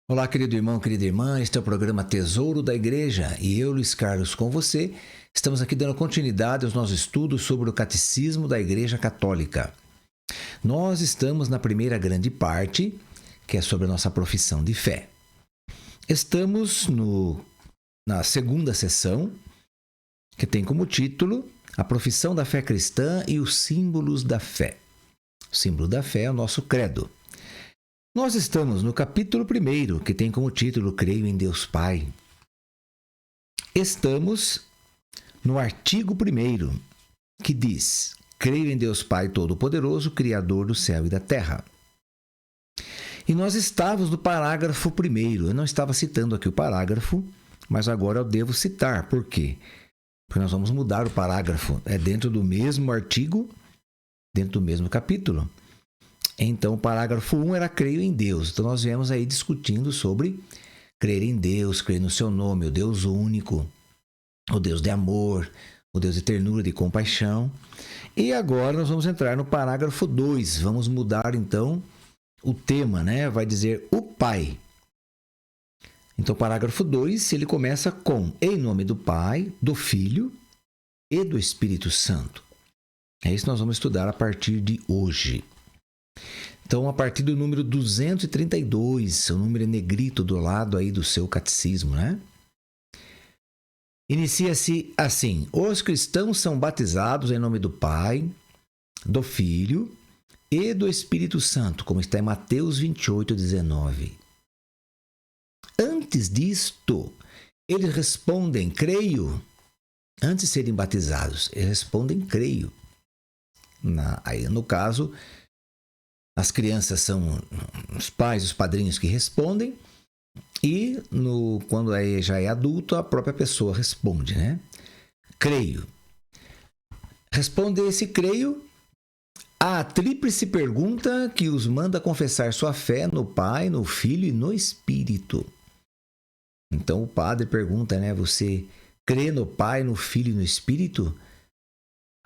Olá, querido irmão, querida irmã, este é o programa Tesouro da Igreja e eu, Luiz Carlos, com você, estamos aqui dando continuidade aos nossos estudos sobre o Catecismo da Igreja Católica. Nós estamos na primeira grande parte, que é sobre a nossa profissão de fé. Estamos na segunda sessão, que tem como título A Profissão da Fé Cristã e os Símbolos da Fé. O símbolo da fé é o nosso credo. Nós estamos no capítulo 1, que tem como título Creio em Deus Pai. Estamos no artigo 1, que diz: Creio em Deus Pai Todo-Poderoso, Criador do céu e da terra. E nós estávamos no parágrafo 1. Eu não estava citando aqui o parágrafo, mas agora eu devo citar. Por quê? Porque nós vamos mudar o parágrafo. É dentro do mesmo artigo, dentro do mesmo capítulo. Então, o parágrafo 1 era creio em Deus. Então, nós viemos aí discutindo sobre crer em Deus, crer no seu nome, o Deus único, o Deus de amor, o Deus de ternura, de compaixão. E agora nós vamos entrar no parágrafo 2. Vamos mudar, então, o tema, né? Vai dizer o Pai. Então, o parágrafo 2, ele começa com em nome do Pai, do Filho e do Espírito Santo. É isso que nós vamos estudar a partir de hoje. Então, a partir do número 232, o número negrito do lado aí do seu catecismo, né? Inicia-se assim: os cristãos são batizados em nome do Pai, do Filho e do Espírito Santo, como está em Mateus 28:19. Antes disto, eles respondem, creio. Antes de serem batizados, eles respondem, creio. Aí, no caso, as crianças são os pais, os padrinhos que respondem, e quando já é adulto, a própria pessoa responde, né? Creio. Responde esse creio à tríplice pergunta que os manda confessar sua fé no Pai, no Filho e no Espírito. Então o padre pergunta, né? Você crê no Pai, no Filho e no Espírito?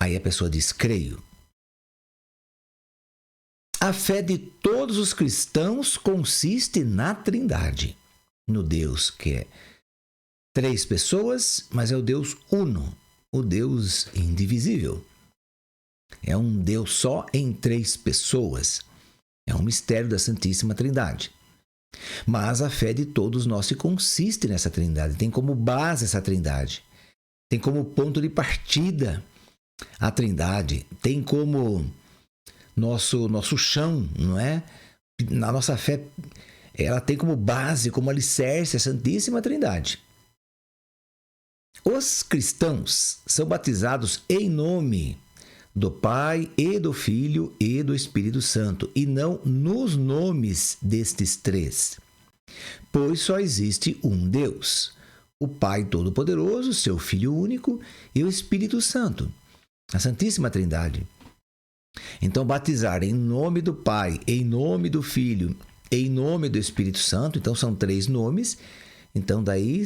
Aí a pessoa diz, creio. A fé de todos os cristãos consiste na Trindade, no Deus que é 3 pessoas, mas é o Deus uno, o Deus indivisível. É um Deus só em 3 pessoas. É um mistério da Santíssima Trindade. Mas a fé de todos nós se consiste nessa Trindade, tem como base essa Trindade, tem como ponto de partida a Trindade, tem como nosso chão, não é? Na nossa fé, ela tem como base, como alicerce a Santíssima Trindade. Os cristãos são batizados em nome do Pai e do Filho e do Espírito Santo, e não nos nomes destes 3, pois só existe um Deus, o Pai Todo-Poderoso, seu Filho único e o Espírito Santo, a Santíssima Trindade. Então, batizar em nome do Pai, em nome do Filho, em nome do Espírito Santo, então são 3 nomes, então daí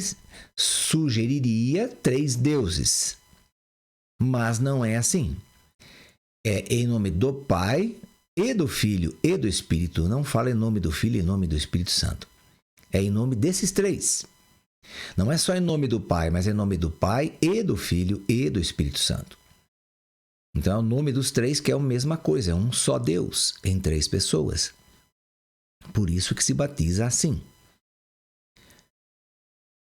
sugeriria 3 deuses. Mas não é assim. É em nome do Pai e do Filho e do Espírito. Não fala em nome do Filho e em nome do Espírito Santo. É em nome desses 3. Não é só em nome do Pai, mas é em nome do Pai e do Filho e do Espírito Santo. Então, é o nome dos 3 que é a mesma coisa, é um só Deus em 3 pessoas. Por isso que se batiza assim.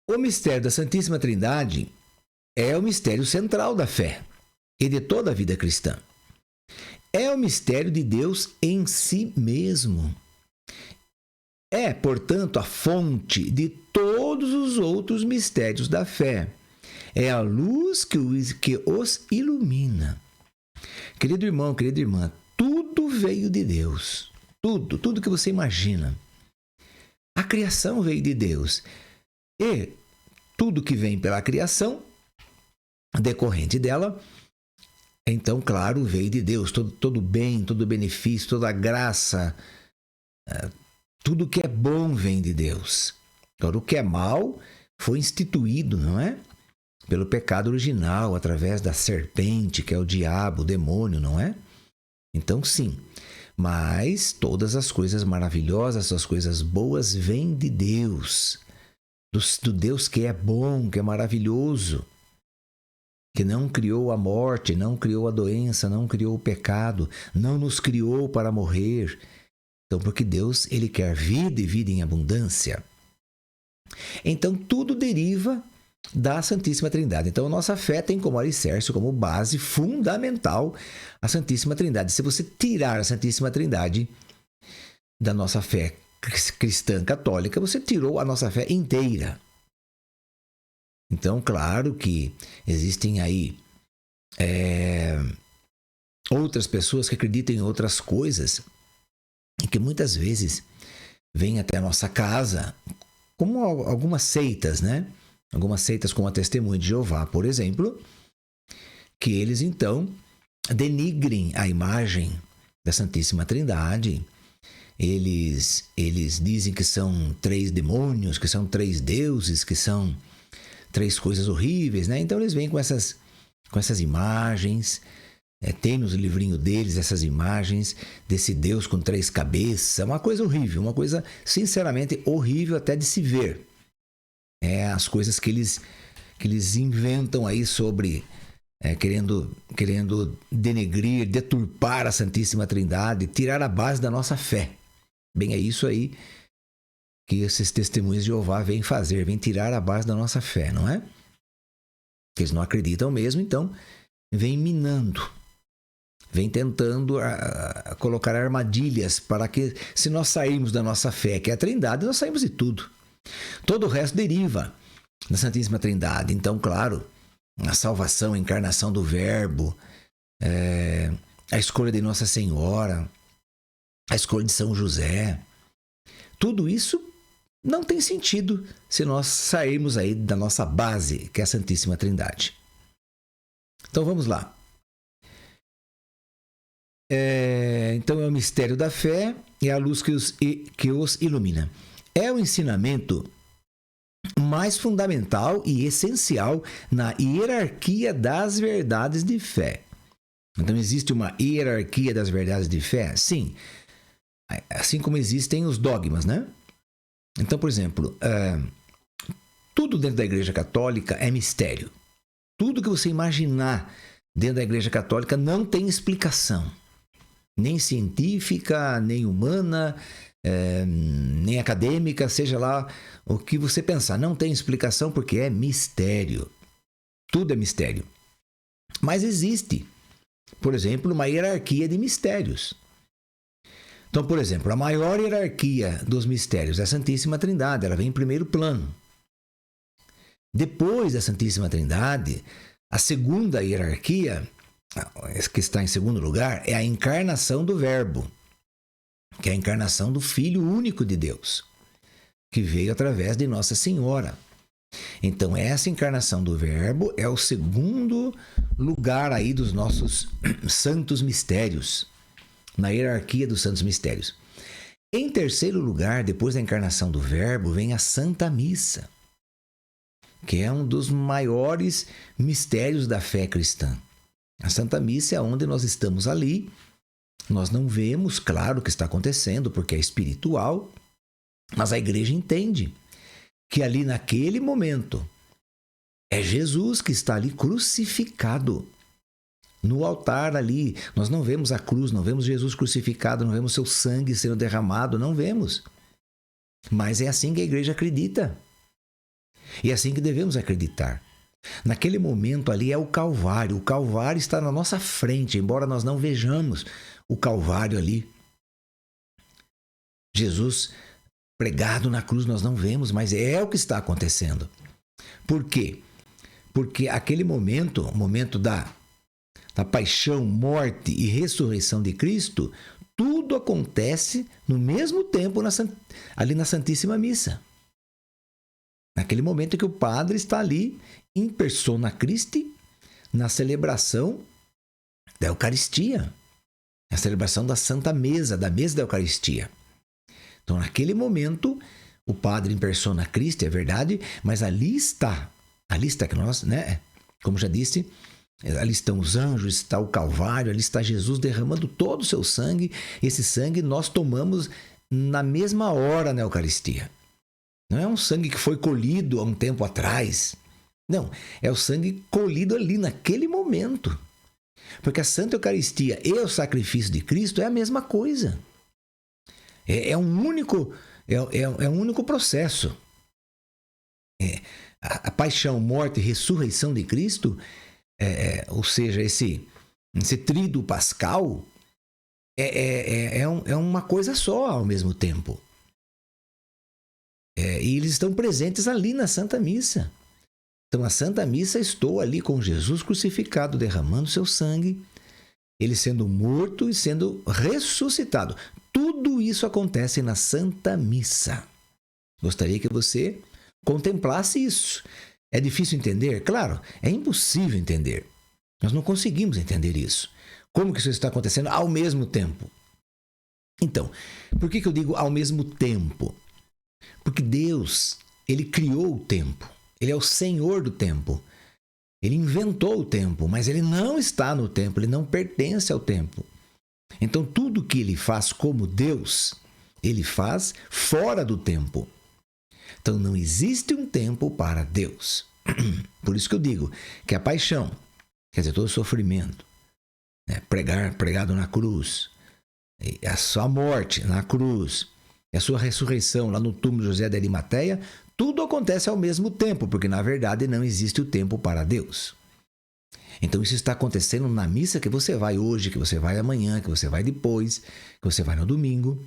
O mistério da Santíssima Trindade é o mistério central da fé e de toda a vida cristã. É o mistério de Deus em si mesmo. É, portanto, a fonte de todos os outros mistérios da fé. É a luz que os ilumina. Querido irmão, querida irmã, tudo veio de Deus. Tudo que você imagina. A criação veio de Deus. E tudo que vem pela criação, decorrente dela, então, claro, veio de Deus. Todo bem, todo benefício, toda graça, tudo que é bom vem de Deus. Agora, o que é mal foi instituído, não é? Pelo pecado original, através da serpente, que é o diabo, o demônio, não é? Então, sim. Mas todas as coisas maravilhosas, as coisas boas vêm de Deus. Do Deus que é bom, que é maravilhoso. Que não criou a morte, não criou a doença, não criou o pecado, não nos criou para morrer. Então, porque Deus, Ele quer vida e vida em abundância. Então, tudo deriva da Santíssima Trindade. Então, a nossa fé tem como alicerce, como base fundamental, a Santíssima Trindade. Se você tirar a Santíssima Trindade da nossa fé cristã católica, você tirou a nossa fé inteira. Então, claro que existem aí outras pessoas que acreditam em outras coisas e que muitas vezes vêm até a nossa casa, como algumas seitas, né? Algumas seitas como a Testemunha de Jeová, por exemplo, que eles então denigrem a imagem da Santíssima Trindade. Eles dizem que são 3 demônios, que são 3 deuses, que são 3 coisas horríveis, né? Então eles vêm com essas imagens. Tem nos livrinhos deles essas imagens desse Deus com 3 cabeças. É uma coisa horrível, uma coisa sinceramente horrível até de se ver. As coisas que eles inventam aí sobre querendo denegrir, deturpar a Santíssima Trindade, tirar a base da nossa fé. Bem, é isso aí que esses testemunhos de Jeová vêm fazer, vêm tirar a base da nossa fé, não é? Eles não acreditam mesmo, então vêm minando, vêm tentando colocar armadilhas para que, se nós sairmos da nossa fé, que é a Trindade, nós saímos de tudo. Todo o resto deriva da Santíssima Trindade. Então, claro, a salvação, a encarnação do Verbo, a escolha de Nossa Senhora, a escolha de São José, tudo isso não tem sentido se nós sairmos aí da nossa base, que é a Santíssima Trindade. Então vamos lá. Então é o mistério da fé e a luz que os ilumina. É o ensinamento mais fundamental e essencial na hierarquia das verdades de fé. Então existe uma hierarquia das verdades de fé? Sim. Assim como existem os dogmas, né? Então, por exemplo, tudo dentro da Igreja Católica é mistério. Tudo que você imaginar dentro da Igreja Católica não tem explicação. Nem científica, nem humana, nem acadêmica, seja lá o que você pensar. Não tem explicação porque é mistério. Tudo é mistério. Mas existe, por exemplo, uma hierarquia de mistérios. Então, por exemplo, a maior hierarquia dos mistérios é a Santíssima Trindade. Ela vem em primeiro plano. Depois da Santíssima Trindade, a segunda hierarquia, que está em segundo lugar, é a encarnação do Verbo, que é a encarnação do Filho único de Deus, que veio através de Nossa Senhora. Então, essa encarnação do Verbo é o segundo lugar aí dos nossos santos mistérios, na hierarquia dos santos mistérios. Em terceiro lugar, depois da encarnação do Verbo, vem a Santa Missa, que é um dos maiores mistérios da fé cristã. A Santa Missa é onde nós estamos ali. Nós não vemos, claro, o que está acontecendo, porque é espiritual, mas a igreja entende que ali naquele momento é Jesus que está ali crucificado. No altar ali, nós não vemos a cruz, não vemos Jesus crucificado, não vemos seu sangue sendo derramado, não vemos. Mas é assim que a igreja acredita. E é assim que devemos acreditar. Naquele momento ali é o Calvário. O Calvário está na nossa frente, embora nós não vejamos o Calvário ali. Jesus pregado na cruz nós não vemos, mas é o que está acontecendo. Por quê? Porque aquele momento, o momento da paixão, morte e ressurreição de Cristo, tudo acontece no mesmo tempo ali na Santíssima Missa. Naquele momento que o padre está ali, em persona Christi, na celebração da Eucaristia, na celebração da Santa Mesa, da Mesa da Eucaristia. Então, naquele momento, o padre em persona Christi, é verdade, mas ali está que nós, né, como já disse, Ali estão os anjos, está o Calvário, ali está Jesus derramando todo o seu sangue. Esse sangue nós tomamos na mesma hora na Eucaristia. Não é um sangue que foi colhido há um tempo atrás. Não, é o sangue colhido ali naquele momento. Porque a Santa Eucaristia e o sacrifício de Cristo é a mesma coisa. É um único processo. A paixão, morte e ressurreição de Cristo, ou seja, esse tríduo pascal, é uma coisa só ao mesmo tempo. E eles estão presentes ali na Santa Missa. Então, a Santa Missa, estou ali com Jesus crucificado, derramando seu sangue, ele sendo morto e sendo ressuscitado. Tudo isso acontece na Santa Missa. Gostaria que você contemplasse isso. É difícil entender? Claro, é impossível entender. Nós não conseguimos entender isso. Como que isso está acontecendo ao mesmo tempo? Então, por que eu digo ao mesmo tempo? Porque Deus, ele criou o tempo. Ele é o Senhor do tempo. Ele inventou o tempo, mas ele não está no tempo, ele não pertence ao tempo. Então, tudo que ele faz como Deus, ele faz fora do tempo. Então, não existe um tempo para Deus. Por isso que eu digo que a paixão, quer dizer, todo o sofrimento, pregado na cruz, a sua morte na cruz, a sua ressurreição lá no túmulo de José de Arimateia, tudo acontece ao mesmo tempo, porque na verdade não existe o tempo para Deus. Então isso está acontecendo na missa que você vai hoje, que você vai amanhã, que você vai depois, que você vai no domingo.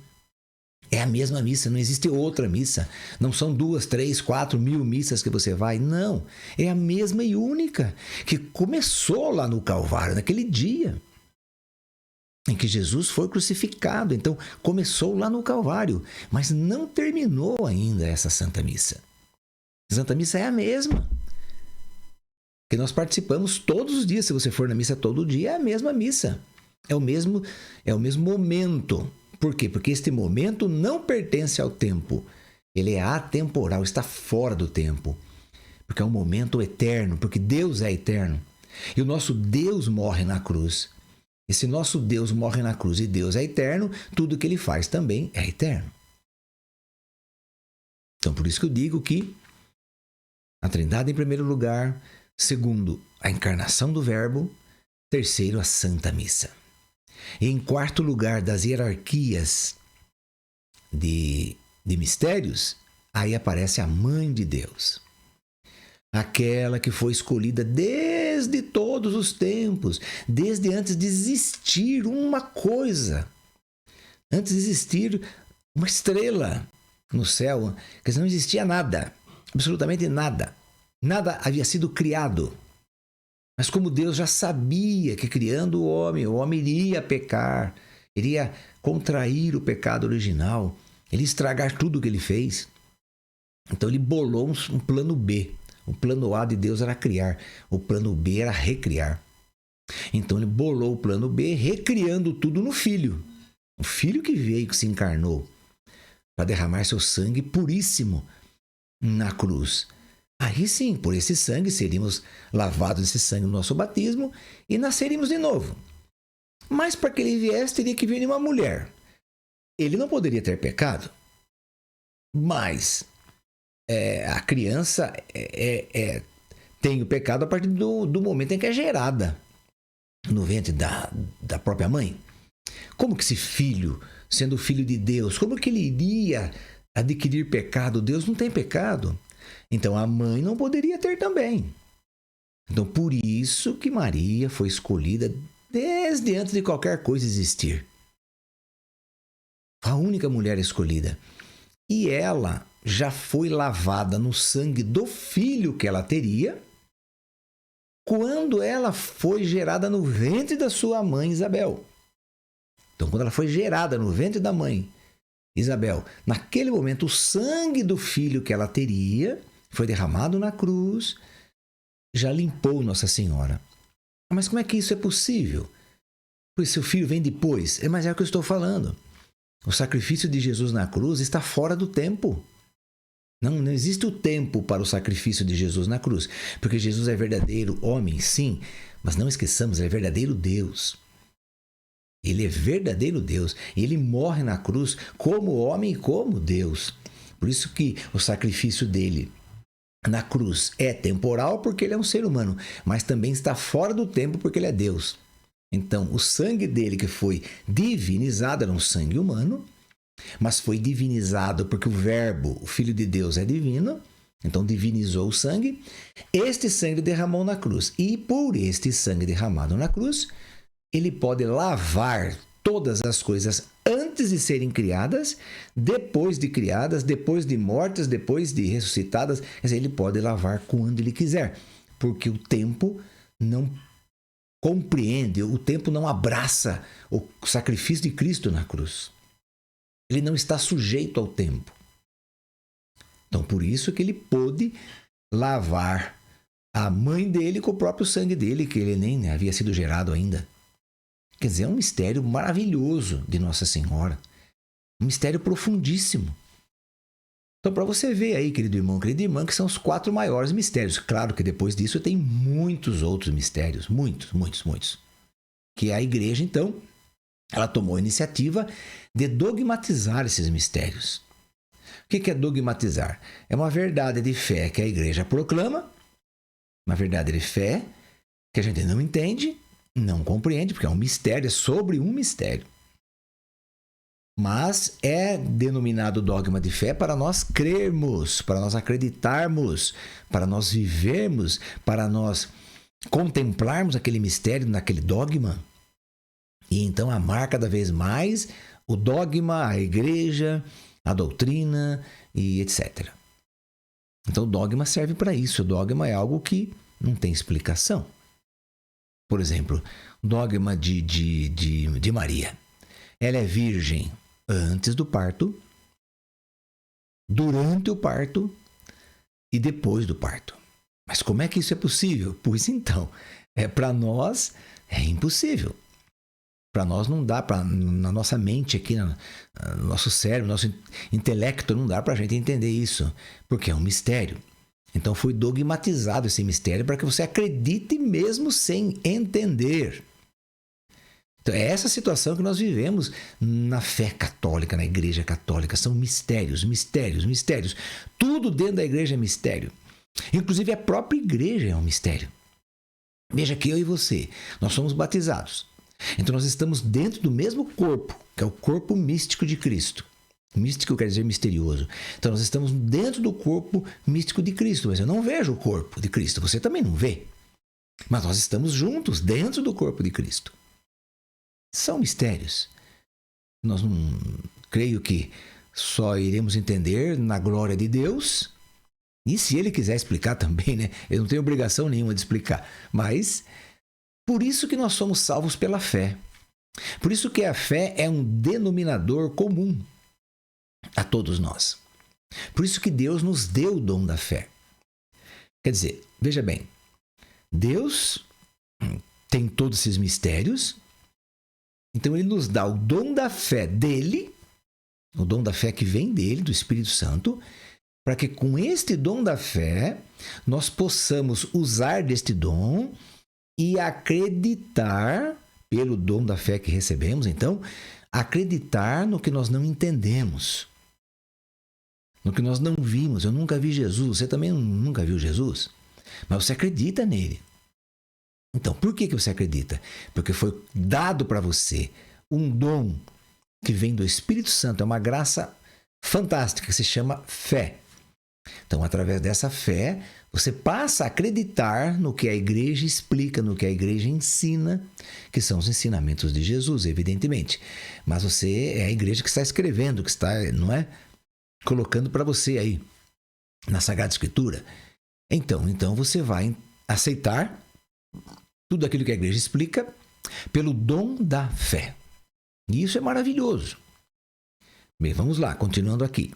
É a mesma missa, não existe outra missa. Não são 2, 3, 4 mil missas que você vai. Não, é a mesma e única, que começou lá no Calvário, naquele dia em que Jesus foi crucificado. Então, começou lá no Calvário, mas não terminou ainda essa Santa Missa. A Santa Missa é a mesma, que nós participamos todos os dias. Se você for na missa todo dia, é a mesma missa. É o mesmo momento. Por quê? Porque este momento não pertence ao tempo. Ele é atemporal, está fora do tempo. Porque é um momento eterno, porque Deus é eterno. E o nosso Deus morre na cruz. E se nosso Deus morre na cruz e Deus é eterno, tudo que ele faz também é eterno. Então, por isso que eu digo que a Trindade em primeiro lugar, segundo, a encarnação do Verbo, terceiro, a Santa Missa. E em quarto lugar das hierarquias de mistérios, aí aparece a Mãe de Deus. Aquela que foi escolhida desde todos os tempos, desde antes de existir uma coisa, antes de existir uma estrela no céu, quer dizer, não existia nada, absolutamente nada. Nada havia sido criado. Mas como Deus já sabia que criando o homem iria pecar, iria contrair o pecado original, ele ia estragar tudo o que ele fez. Então ele bolou um plano B. O plano A de Deus era criar, o plano B era recriar. Então ele bolou o plano B, recriando tudo no Filho. O Filho que veio, que se encarnou, para derramar seu sangue puríssimo na cruz. Aí sim, por esse sangue, seríamos lavados nesse sangue no nosso batismo e nasceríamos de novo. Mas para que ele viesse, teria que vir de uma mulher. Ele não poderia ter pecado, mas a criança tem o pecado a partir do momento em que é gerada no ventre da própria mãe. Como que esse filho, sendo filho de Deus, como que ele iria adquirir pecado? Deus não tem pecado. Então a mãe não poderia ter também. Então por isso que Maria foi escolhida desde antes de qualquer coisa existir. A única mulher escolhida. E ela já foi lavada no sangue do filho que ela teria quando ela foi gerada no ventre da sua mãe Isabel. Então, quando ela foi gerada no ventre da mãe Isabel, naquele momento o sangue do filho que ela teria foi derramado na cruz, já limpou Nossa Senhora. Mas como é que isso é possível? Pois seu filho vem depois. Mas é o que eu estou falando. O sacrifício de Jesus na cruz está fora do tempo. Não existe o tempo para o sacrifício de Jesus na cruz, porque Jesus é verdadeiro homem, sim, mas não esqueçamos, ele é verdadeiro Deus. Ele é verdadeiro Deus. Ele morre na cruz como homem e como Deus. Por isso que o sacrifício dele na cruz é temporal, porque ele é um ser humano, mas também está fora do tempo, porque ele é Deus. Então, o sangue dele que foi divinizado era um sangue humano, mas foi divinizado porque o Verbo, o Filho de Deus, é divino. Então divinizou o sangue. Este sangue derramou na cruz. E por este sangue derramado na cruz, ele pode lavar todas as coisas antes de serem criadas, depois de mortas, depois de ressuscitadas. Quer dizer, ele pode lavar quando ele quiser, porque o tempo não compreende, o tempo não abraça o sacrifício de Cristo na cruz. Ele não está sujeito ao tempo. Então, por isso que ele pôde lavar a mãe dele com o próprio sangue dele, que ele nem havia sido gerado ainda. Quer dizer, é um mistério maravilhoso de Nossa Senhora. Um mistério profundíssimo. Então, para você ver aí, querido irmão, querida irmã, que são os 4 maiores mistérios. Claro que depois disso tem muitos outros mistérios. Muitos. Que a igreja, então, ela tomou a iniciativa de dogmatizar esses mistérios. O que é dogmatizar? É uma verdade de fé que a igreja proclama, uma verdade de fé que a gente não entende, não compreende, porque é um mistério, é sobre um mistério. Mas é denominado dogma de fé para nós crermos, para nós acreditarmos, para nós vivermos, para nós contemplarmos aquele mistério naquele dogma. E então amar cada vez mais o dogma, a igreja, a doutrina e etc. Então o dogma serve para isso. O dogma é algo que não tem explicação. Por exemplo, o dogma de Maria. Ela é virgem antes do parto, durante o parto e depois do parto. Mas como é que isso é possível? Pois então, para nós é impossível. Para nós não dá, na nossa mente aqui, no nosso cérebro, no nosso intelecto, não dá para a gente entender isso, porque é um mistério. Então foi dogmatizado esse mistério para que você acredite mesmo sem entender. Então é essa situação que nós vivemos na fé católica, na igreja católica. São mistérios. Tudo dentro da igreja é mistério. Inclusive a própria igreja é um mistério. Veja que eu e você, nós somos batizados. Então nós estamos dentro do mesmo corpo, que é o corpo místico de Cristo. Místico quer dizer misterioso. Então nós estamos dentro do corpo místico de Cristo, mas eu não vejo o corpo de Cristo, você também não vê. Mas nós estamos juntos dentro do corpo de Cristo. São mistérios. Nós não creio que só iremos entender na glória de Deus. E se Ele quiser explicar também, né? Eu não tenho obrigação nenhuma de explicar. Mas por isso que nós somos salvos pela fé. Por isso que a fé é um denominador comum a todos nós. Por isso que Deus nos deu o dom da fé. Quer dizer, veja bem, Deus tem todos esses mistérios, então Ele nos dá o dom da fé dEle, o dom da fé que vem dEle, do Espírito Santo, para que com este dom da fé nós possamos usar deste dom e acreditar, pelo dom da fé que recebemos, então, acreditar no que nós não entendemos, no que nós não vimos. Eu nunca vi Jesus, você também nunca viu Jesus, mas você acredita nele. Então, por que você acredita? Porque foi dado para você um dom que vem do Espírito Santo, é uma graça fantástica que se chama fé. Então, através dessa fé, você passa a acreditar no que a igreja explica, no que a igreja ensina, que são os ensinamentos de Jesus, evidentemente. Mas você é a igreja que está escrevendo, que está, não é? Colocando para você aí, na Sagrada Escritura. Então você vai aceitar tudo aquilo que a igreja explica pelo dom da fé. E isso é maravilhoso. Bem, vamos lá, continuando aqui.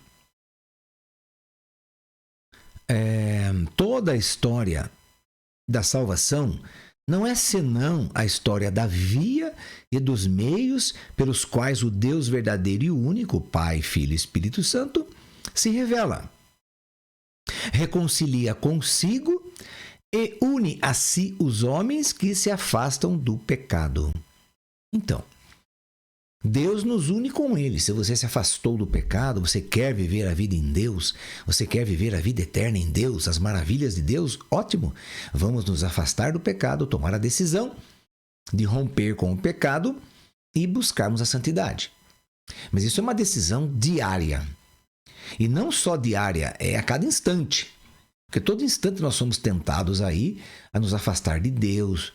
Toda a história da salvação não é senão a história da via e dos meios pelos quais o Deus verdadeiro e único, Pai, Filho e Espírito Santo, se revela. reconcilia consigo e une a si os homens que se afastam do pecado. Então, Deus nos une com Ele. Se você se afastou do pecado, você quer viver a vida em Deus, você quer viver a vida eterna em Deus, as maravilhas de Deus, ótimo. Vamos nos afastar do pecado, tomar a decisão de romper com o pecado e buscarmos a santidade. Mas isso é uma decisão diária. E não só diária, é a cada instante. Porque todo instante nós somos tentados aí a nos afastar de Deus,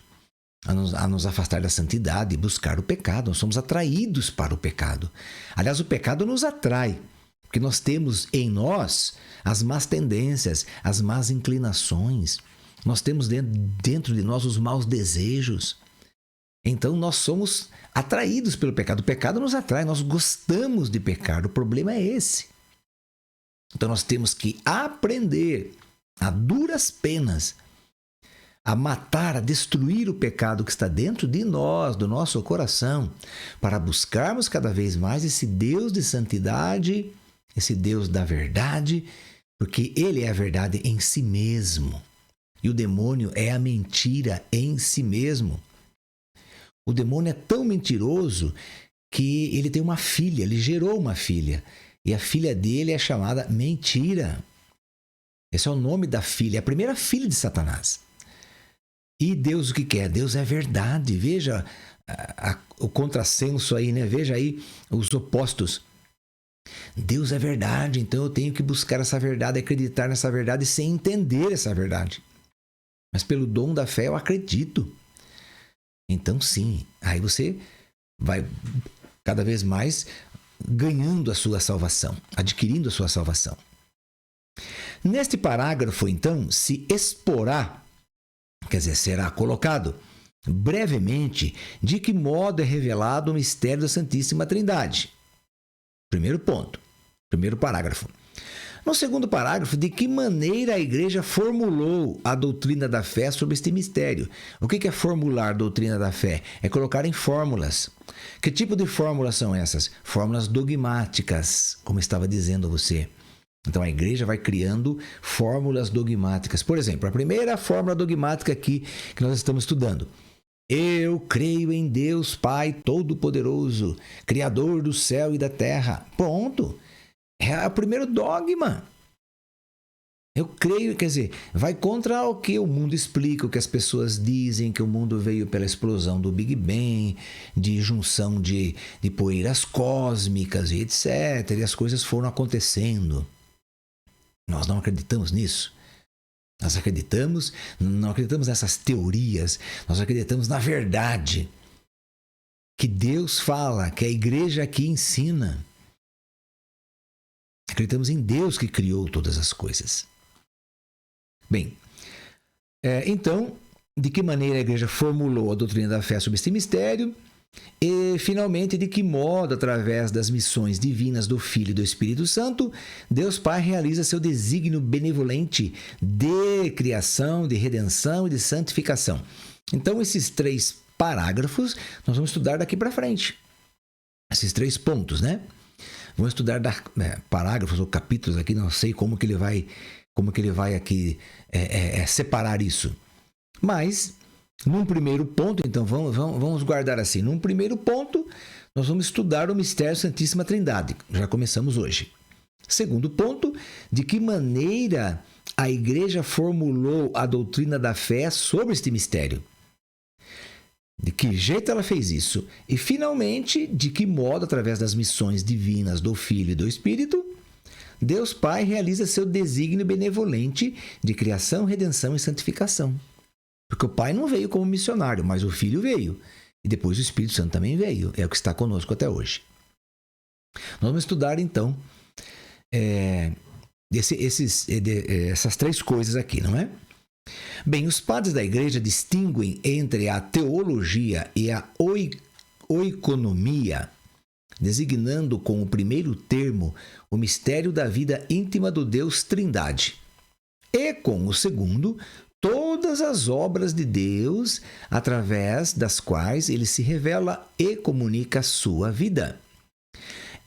a nos afastar da santidade e buscar o pecado. Nós somos atraídos para o pecado. Aliás, o pecado nos atrai, porque nós temos em nós as más tendências, as más inclinações. Nós temos dentro de nós os maus desejos. Então, nós somos atraídos pelo pecado. O pecado nos atrai, nós gostamos de pecar. O problema é esse. Então, nós temos que aprender a duras penas a matar, a destruir o pecado que está dentro de nós, do nosso coração, para buscarmos cada vez mais esse Deus de santidade, esse Deus da verdade, porque Ele é a verdade em si mesmo. E o demônio é a mentira em si mesmo. O demônio é tão mentiroso que ele tem uma filha, ele gerou uma filha. E a filha dele é chamada Mentira. Esse é o nome da filha, é a primeira filha de Satanás. E Deus o que quer? Deus é verdade. Veja o contrassenso aí, né? Veja aí os opostos. Deus é verdade, então eu tenho que buscar essa verdade, acreditar nessa verdade sem entender essa verdade. Mas pelo dom da fé eu acredito. Então sim, aí você vai cada vez mais ganhando a sua salvação, adquirindo a sua salvação. Neste parágrafo, então, se exporá, quer dizer, será colocado brevemente de que modo é revelado o mistério da Santíssima Trindade. Primeiro ponto, primeiro parágrafo. No segundo parágrafo, de que maneira a Igreja formulou a doutrina da fé sobre este mistério. O que é formular doutrina da fé? É colocar em fórmulas. Que tipo de fórmulas são essas? Fórmulas dogmáticas, como estava dizendo a você. Então a Igreja vai criando fórmulas dogmáticas. Por exemplo, a primeira fórmula dogmática aqui que nós estamos estudando. Eu creio em Deus Pai Todo-Poderoso, Criador do céu e da terra. Ponto. É o primeiro dogma. Eu creio, quer dizer, vai contra o que o mundo explica, o que as pessoas dizem, que o mundo veio pela explosão do Big Bang, de junção de poeiras cósmicas e etc. E as coisas foram acontecendo. Nós não acreditamos nisso. Nós não acreditamos nessas teorias, nós acreditamos na verdade que Deus fala, que a Igreja aqui ensina. Acreditamos em Deus que criou todas as coisas. Bem, então, de que maneira a Igreja formulou a doutrina da fé sobre este mistério? E, finalmente, de que modo, através das missões divinas do Filho e do Espírito Santo, Deus Pai realiza seu desígnio benevolente de criação, de redenção e de santificação. Então, esses 3 parágrafos nós vamos estudar daqui para frente. Esses 3 pontos, né? Vamos estudar parágrafos ou capítulos aqui, não sei como que ele vai aqui separar isso. Mas, num primeiro ponto, então vamos guardar assim. Num primeiro ponto, nós vamos estudar o mistério da Santíssima Trindade. Já começamos hoje. Segundo ponto, de que maneira a Igreja formulou a doutrina da fé sobre este mistério. De que jeito ela fez isso? E, finalmente, de que modo, através das missões divinas do Filho e do Espírito, Deus Pai realiza seu desígnio benevolente de criação, redenção e santificação. Porque o Pai não veio como missionário, mas o Filho veio. E depois o Espírito Santo também veio. É o que está conosco até hoje. Nós vamos estudar, então, essas 3 coisas aqui, não é? Bem, os padres da Igreja distinguem entre a teologia e a oikonomia, designando com o primeiro termo o mistério da vida íntima do Deus Trindade, e com o segundo, todas as obras de Deus através das quais ele se revela e comunica a sua vida.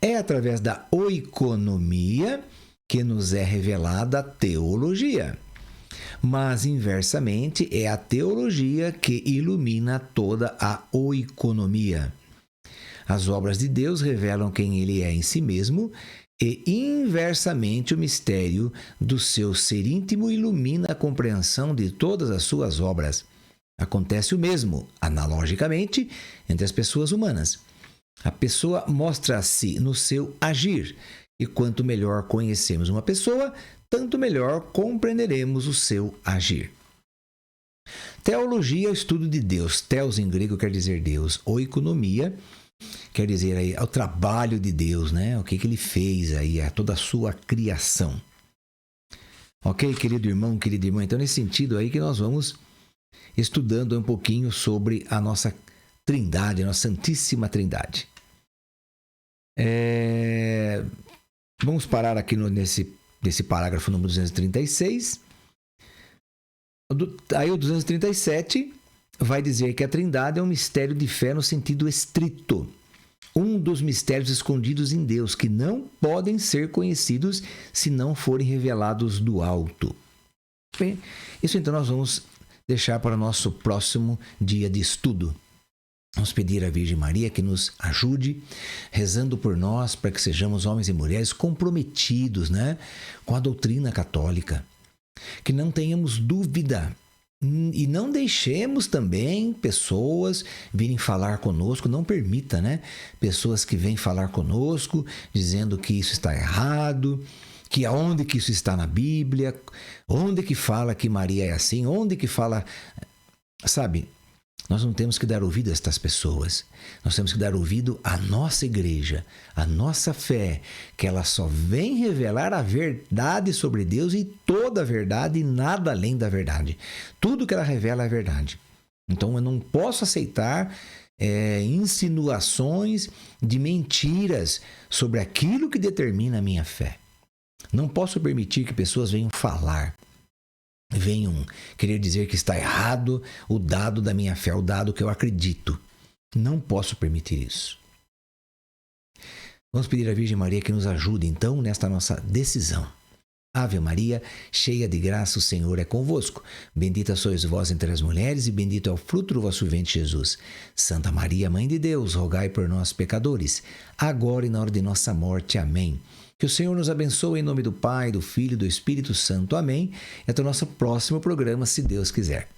É através da oikonomia que nos é revelada a teologia. Mas, inversamente, é a teologia que ilumina toda a oikonomia. As obras de Deus revelam quem Ele é em si mesmo e, inversamente, o mistério do seu ser íntimo ilumina a compreensão de todas as suas obras. Acontece o mesmo, analogicamente, entre as pessoas humanas. A pessoa mostra-se no seu agir, e quanto melhor conhecemos uma pessoa, tanto melhor compreenderemos o seu agir. Teologia é o estudo de Deus. Theos em grego quer dizer Deus. Oikonomia quer dizer aí o trabalho de Deus, né? O que Ele fez aí, toda a sua criação. Ok, querido irmão, querida irmã? Então, nesse sentido aí que nós vamos estudando um pouquinho sobre a nossa Trindade, a nossa Santíssima Trindade. Vamos parar aqui nesse parágrafo número 236. Aí o 237 vai dizer que a Trindade é um mistério de fé no sentido estrito. Um dos mistérios escondidos em Deus, que não podem ser conhecidos se não forem revelados do alto. Bem, isso então nós vamos deixar para o nosso próximo dia de estudo. Vamos pedir à Virgem Maria que nos ajude, rezando por nós, para que sejamos homens e mulheres comprometidos, né, com a doutrina católica. Que não tenhamos dúvida e não deixemos também pessoas virem falar conosco, não permita, né, pessoas que vêm falar conosco dizendo que isso está errado, que aonde que isso está na Bíblia, onde que fala que Maria é assim, onde que fala, sabe? Nós não temos que dar ouvido a estas pessoas. Nós temos que dar ouvido à nossa igreja, à nossa fé, que ela só vem revelar a verdade sobre Deus e toda a verdade e nada além da verdade. Tudo que ela revela é verdade. Então eu não posso aceitar insinuações de mentiras sobre aquilo que determina a minha fé. Não posso permitir que pessoas venham querer dizer que está errado o dado da minha fé, o dado que eu acredito. Não posso permitir isso. Vamos pedir à Virgem Maria que nos ajude, então, nesta nossa decisão. Ave Maria, cheia de graça, o Senhor é convosco. Bendita sois vós entre as mulheres e bendito é o fruto do vosso ventre, Jesus. Santa Maria, Mãe de Deus, rogai por nós, pecadores, agora e na hora de nossa morte. Amém. Que o Senhor nos abençoe em nome do Pai, do Filho e do Espírito Santo. Amém. Até o nosso próximo programa, se Deus quiser.